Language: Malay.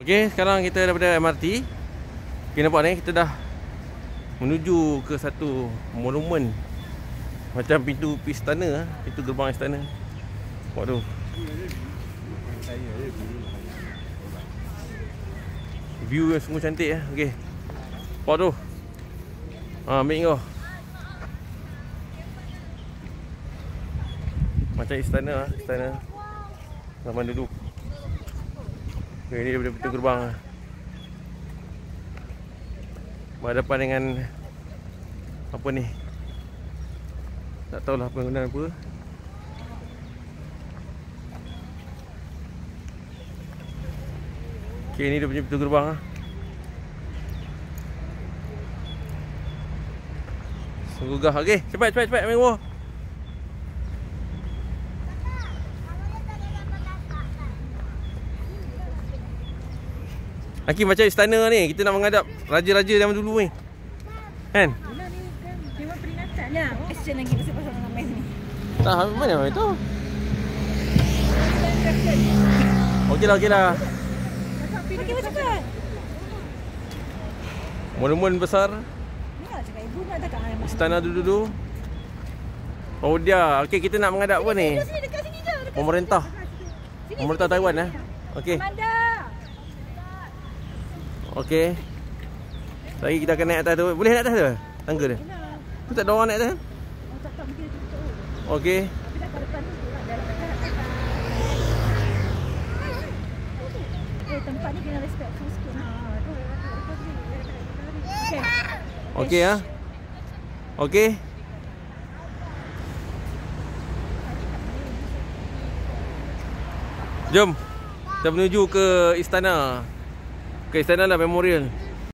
Okey, sekarang kita daripada MRT. Okay, nampak ni kita dah menuju ke satu monumen macam pintu istana, pintu gerbang istana. Waduh. View yang sungguh cantik . Okey. Nampak tu. Ambil kau. Macam istana, istana zaman dulu. Okay, ini daripada pintu gerbang. Berhadapan dengan apa ni? Tak tahulah bangunan apa. Okay, ni dia punya pintu gerbang . Sungguh gah. Okey, cepat ambil bawah. Hakim, macam istana ni, kita nak menghadap raja-raja zaman dulu ni. Kan? Yelah ni kan dewan peringatan lah. Question lagi pasal dengan main ni. Tak, mana main tu? Okeylah. Okey, cepat. Monumen besar Ya, cakap ibu nak tak kat istana dulu-dulu. Oh dia. Okey, kita nak menghadap apa ni? sini, dekat sini je. Pemerintah. Pemerintah Taiwan . Okey. Amanda. Okey. Lagi kita akan naik atas tu. Boleh naik atas tu? Tangga dia. Tu tak ada orang naik atas kan? Oh, tak mungkin tutup. Okey. Tapi dah kat depan tu lah dalam tempat ni kena respectful sikit. Okey Okey. Jom. Kita menuju ke istana. Ke istana lah, memorial.